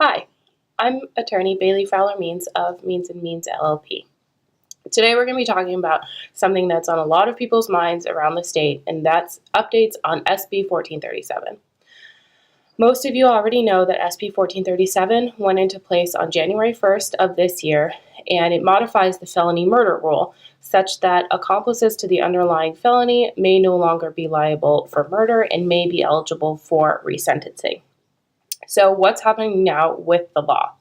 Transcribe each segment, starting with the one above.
Hi, I'm attorney Bailey Fowler Means of Means and Means LLP. Today we're going to be talking about something that's on a lot of people's minds around the state, and that's updates on SB 1437. Most of you already know that SB 1437 went into place on January 1st of this year, and it modifies the felony murder rule such that accomplices to the underlying felony may no longer be liable for murder and may be eligible for resentencing. So what's happening now with the law?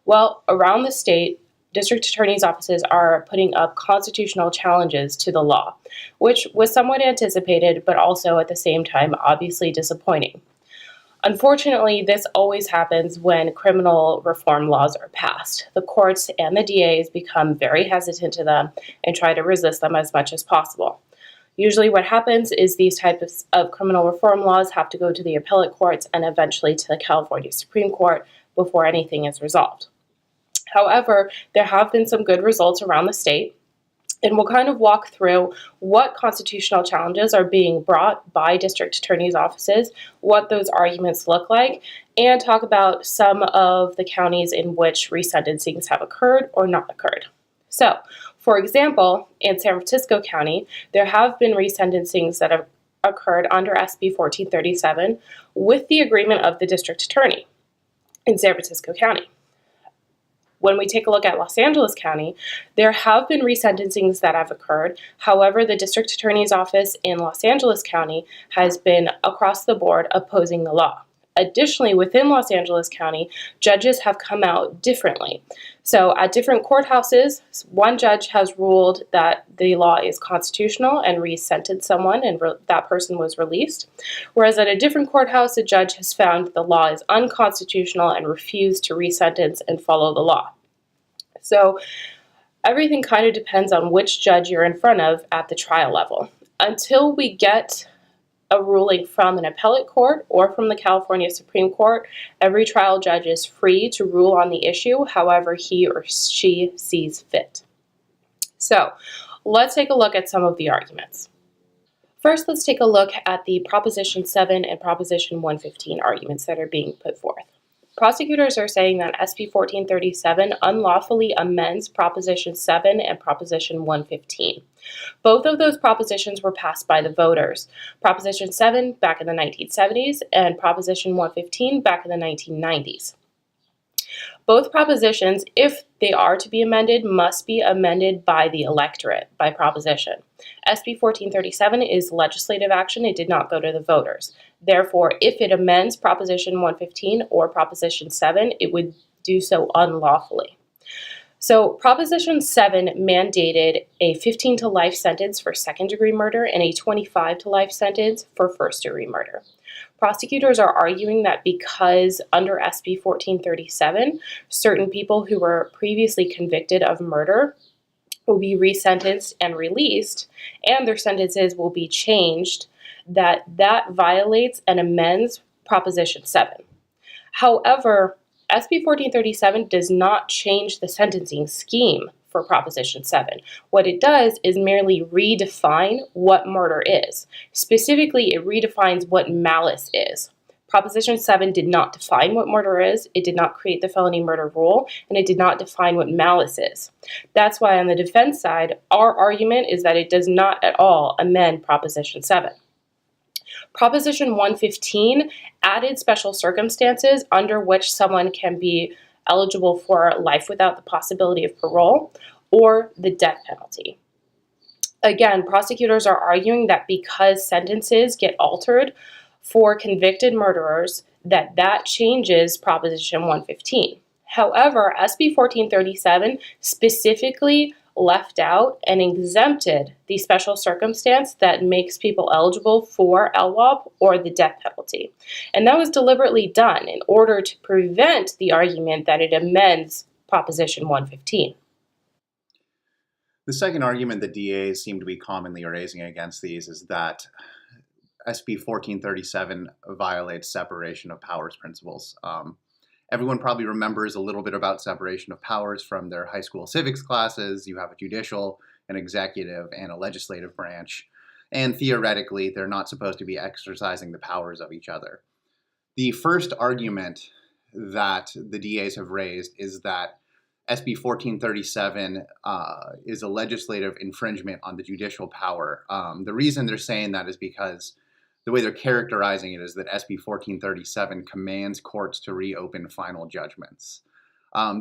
Well, around the state, district attorneys' offices are putting up constitutional challenges to the law, which was somewhat anticipated, but also at the same time obviously disappointing. Unfortunately, this always happens when criminal reform laws are passed. The courts and the DAs become very hesitant to them and try to resist them as much as possible. Usually what happens is these types of criminal reform laws have to go to the appellate courts and eventually to the California Supreme Court before anything is resolved. However, there have been some good results around the state, and we'll kind of walk through what constitutional challenges are being brought by district attorneys' offices, what those arguments look like, and talk about some of the counties in which resentencings have occurred or not occurred. So, for example, in San Francisco County, there have been resentencings that have occurred under SB 1437 with the agreement of the district attorney in San Francisco County. When we take a look at Los Angeles County, there have been resentencings that have occurred. However, the district attorney's office in Los Angeles County has been across the board opposing the law. Additionally, within Los Angeles County, judges have come out differently. So at different courthouses, one judge has ruled that the law is constitutional and resentenced someone, and that person was released. Whereas at a different courthouse, a judge has found the law is unconstitutional and refused to resentence and follow the law. So everything kind of depends on which judge you're in front of at the trial level. Until we get a ruling from an appellate court or from the California Supreme Court, every trial judge is free to rule on the issue however he or she sees fit. So let's take a look at some of the arguments. First, let's take a look at the Proposition 7 and Proposition 115 arguments that are being put forth. Prosecutors are saying that SB 1437 unlawfully amends Proposition 7 and Proposition 115. Both of those propositions were passed by the voters. Proposition 7 back in the 1970s and Proposition 115 back in the 1990s. Both propositions, if they are to be amended, must be amended by the electorate, by proposition. SB 1437 is legislative action. It did not go to the voters. Therefore, if it amends Proposition 115 or Proposition 7, it would do so unlawfully. So Proposition 7 mandated a 15 to life sentence for second-degree murder and a 25 to life sentence for first-degree murder. Prosecutors are arguing that because under SB 1437, certain people who were previously convicted of murder will be resentenced and released, and their sentences will be changed, that violates and amends Proposition 7. However, SB 1437 does not change the sentencing scheme for Proposition 7. What it does is merely redefine what murder is. Specifically, it redefines what malice is. Proposition 7 did not define what murder is, it did not create the felony murder rule, and it did not define what malice is. That's why on the defense side, our argument is that it does not at all amend Proposition 7. Proposition 115 added special circumstances under which someone can be eligible for life without the possibility of parole or the death penalty. Again, prosecutors are arguing that because sentences get altered for convicted murderers, that changes Proposition 115. However, SB 1437 specifically left out and exempted the special circumstance that makes people eligible for LWOP or the death penalty. And that was deliberately done in order to prevent the argument that it amends Proposition 115. The second argument that DAs seem to be commonly raising against these is that SB 1437 violates separation of powers principles. Everyone probably remembers a little bit about separation of powers from their high school civics classes. You have a judicial, an executive, and a legislative branch. And theoretically, they're not supposed to be exercising the powers of each other. The first argument that the DAs have raised is that SB 1437 is a legislative infringement on the judicial power. The reason they're saying that is because the way they're characterizing it is that SB 1437 commands courts to reopen final judgments.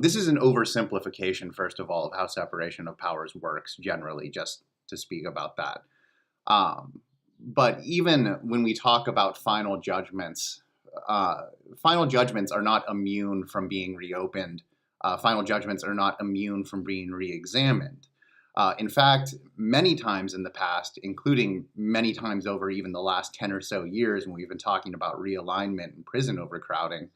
This is an oversimplification, first of all, of how separation of powers works generally, just to speak about that. But even when we talk about final judgments are not immune from being reopened. Final judgments are not immune from being re-examined. In fact, many times in the past, including many times over even the last 10 or so years when we've been talking about realignment and prison overcrowding,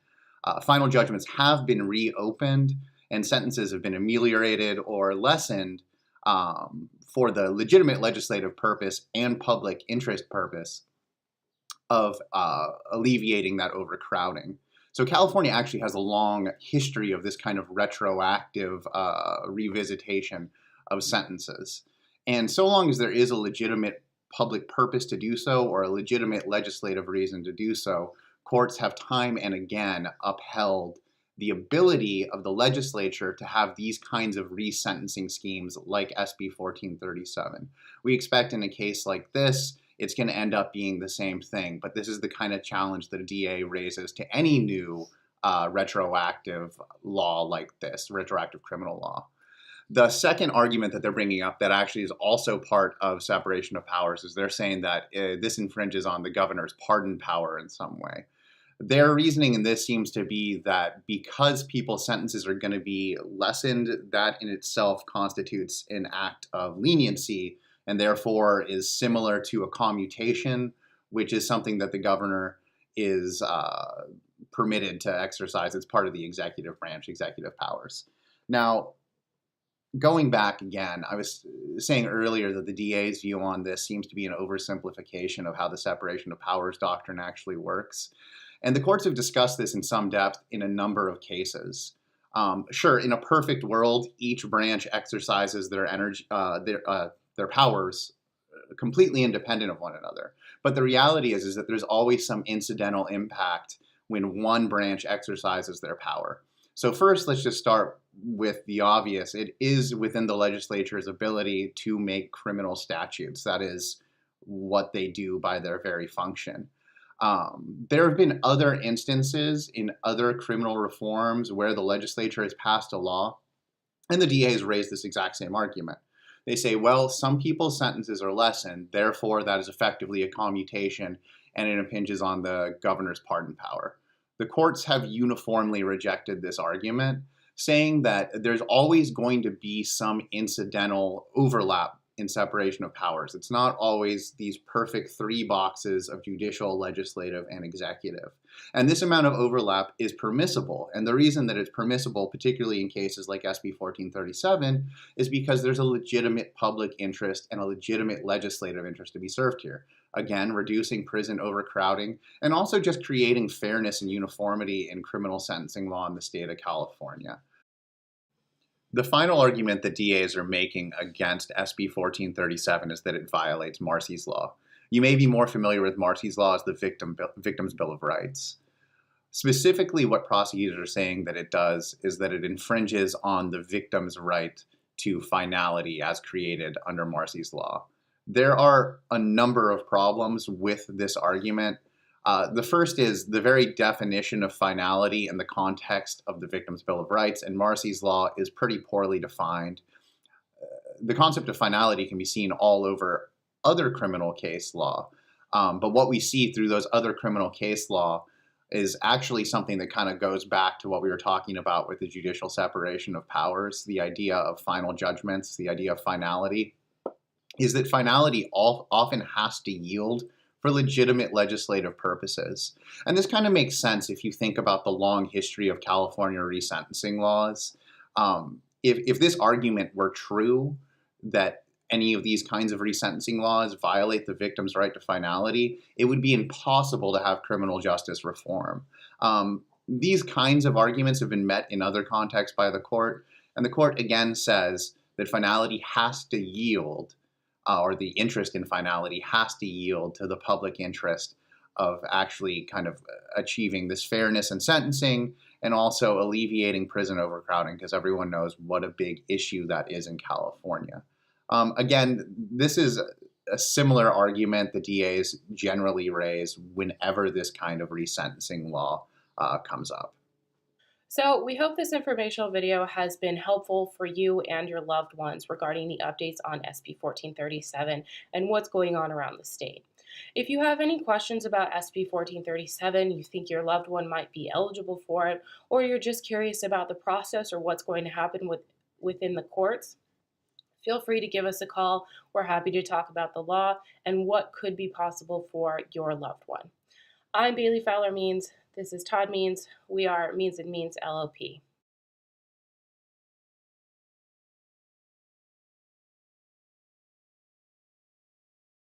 final judgments have been reopened and sentences have been ameliorated or lessened for the legitimate legislative purpose and public interest purpose of alleviating that overcrowding. So California actually has a long history of this kind of retroactive revisitation of sentences. And so long as there is a legitimate public purpose to do so or a legitimate legislative reason to do so, courts have time and again upheld the ability of the legislature to have these kinds of resentencing schemes like SB 1437. We expect in a case like this, it's going to end up being the same thing. But this is the kind of challenge that a DA raises to any new retroactive law like this, retroactive criminal law. The second argument that they're bringing up that actually is also part of separation of powers is they're saying that this infringes on the governor's pardon power in some way. Their reasoning in this seems to be that because people's sentences are going to be lessened, that in itself constitutes an act of leniency and therefore is similar to a commutation, which is something that the governor is permitted to exercise. It's part of the executive branch, executive powers. Now, going back again, I was saying earlier that the DA's view on this seems to be an oversimplification of how the separation of powers doctrine actually works. And the courts have discussed this in some depth in a number of cases. Sure, in a perfect world, each branch exercises their powers completely independent of one another. But the reality is that there's always some incidental impact when one branch exercises their power. So first, let's just start with the obvious. It is within the legislature's ability to make criminal statutes. That is what they do by their very function. There have been other instances in other criminal reforms where the legislature has passed a law, and the DA has raised this exact same argument. They say, well, some people's sentences are lessened, therefore that is effectively a commutation, and it impinges on the governor's pardon power. The courts have uniformly rejected this argument, saying that there's always going to be some incidental overlap in separation of powers. It's not always these perfect three boxes of judicial, legislative, and executive. And this amount of overlap is permissible. And the reason that it's permissible, particularly in cases like SB 1437, is because there's a legitimate public interest and a legitimate legislative interest to be served here. Again, reducing prison overcrowding, and also just creating fairness and uniformity in criminal sentencing law in the state of California. The final argument that DAs are making against SB 1437 is that it violates Marsy's Law. You may be more familiar with Marsy's Law as the Victim's Bill of Rights. Specifically, what prosecutors are saying that it does is that it infringes on the victim's right to finality as created under Marsy's Law. There are a number of problems with this argument. The first is the very definition of finality in the context of the Victim's Bill of Rights, and Marsy's Law is pretty poorly defined. The concept of finality can be seen all over other criminal case law, but what we see through those other criminal case law is actually something that kind of goes back to what we were talking about with the judicial separation of powers, the idea of final judgments, the idea of finality, is that finality often has to yield for legitimate legislative purposes. And this kind of makes sense if you think about the long history of California resentencing laws. If this argument were true, that any of these kinds of resentencing laws violate the victim's right to finality, it would be impossible to have criminal justice reform. These kinds of arguments have been met in other contexts by the court, and the court again says that finality has to yield, or the interest in finality has to yield to the public interest of actually kind of achieving this fairness in sentencing and also alleviating prison overcrowding, because everyone knows what a big issue that is in California. Again, this is a similar argument the DAs generally raise whenever this kind of resentencing law comes up. So we hope this informational video has been helpful for you and your loved ones regarding the updates on SB 1437 and what's going on around the state. If you have any questions about SB 1437, you think your loved one might be eligible for it, or you're just curious about the process or what's going to happen within the courts, feel free to give us a call. We're happy to talk about the law and what could be possible for your loved one. I'm Bailey Fowler Means. This is Todd Means. We are Means and Means LLP.